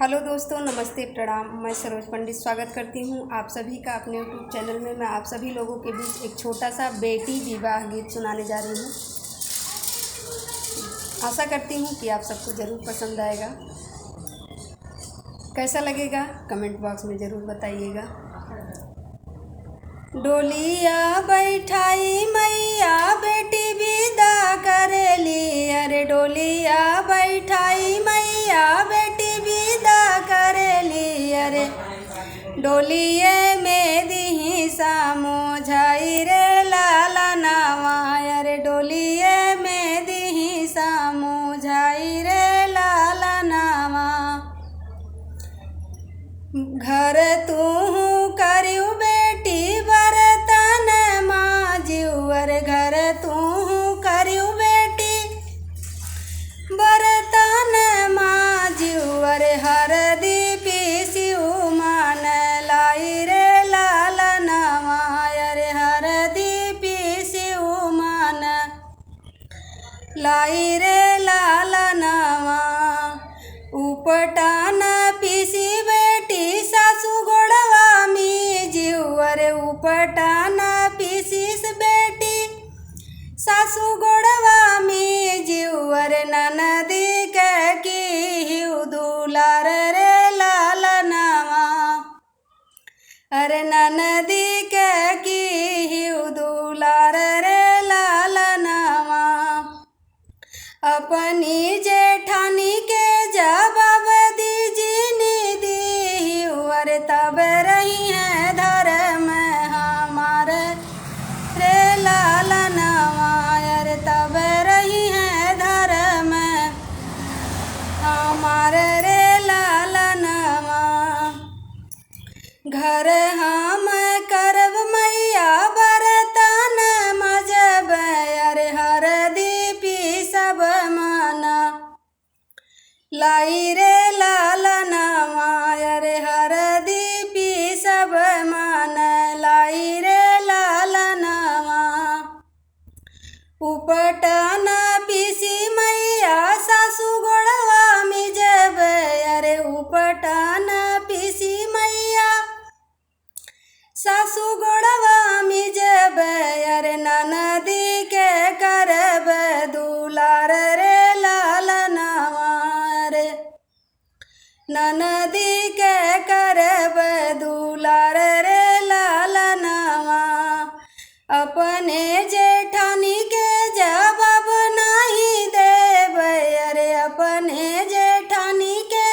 Hello दोस्तों, नमस्ते, प्रणाम। मैं सरोज पंडित स्वागत करती हूँ आप सभी का अपने यूट्यूब चैनल में। मैं आप सभी लोगों के बीच एक छोटा सा बेटी विवाह गीत सुनाने जा रही हूँ। आशा करती हूँ कि आप सबको ज़रूर पसंद आएगा। कैसा लगेगा कमेंट बॉक्स में ज़रूर बताइएगा। डोलिया बैठाई मैया बेटी विदा करेली, अरे डोलिया बैठाई मैया बेटी विदा करेली, अरे डोलिए में दिही समझाई रे लाला नावा, अरे डोलिए में दिही समझाई रे लाला नावा। घर तू करियो बेटी बर्तन माजियो, घर तू करियो बेटी बर्तन माजियो, हरदी पीसियो मान लाई रे लाला नवा, हरदी पीसियो मान लाई रे लाला नवा। उपटान पीसी बेटी सासू गोड़वा मीजियो, उपटान पीसीस बेटी सासू गोड़वा मीजियो, ननदी के की दुलार रे लाला नवा, ननदी के की दुलार रे लाला नवा। अपनी जेठानी के जवाब दीजिए दी, तब रही है धर्म हमारे रे लाला नवा, तब रही है धर्म हमारे रे लाला नवा। घर हम करब मैया बर्तन मजब, हरदी पीसब माना लाई रे लाला नवा, हरदी पीसब मान लाई रे लाला नवा। उपटन पीसी मैया सासू गोड़वा मिजब, उपटन पीसी मैया सासू गोड़वा मिजब, ननदी के करब दुलार रे लाला नवा, ननदी के करब दुलार रे लाला नवा। अपने जेठानी के जवाब नहीं देब, अपने जेठानी के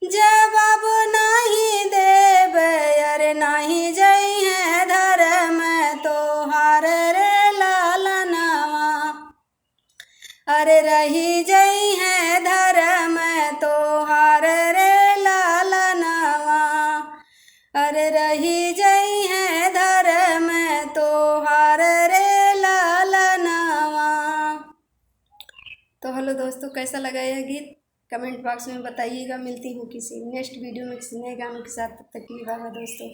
जवाब नहीं देब, नहीं जई है धर्म तोहार रे लाला नवा, रही जई है धर्म तोहार रे लाला नवा, रही जई है धर्म तोहार रे लाला नवा। तो हेलो दोस्तों, कैसा लगा यह गीत कमेंट बॉक्स में बताइएगा। मिलती हूँ किसी नेक्स्ट वीडियो में किसी नए गानों के साथ। तब तक के लिए बाय बाय दोस्तों।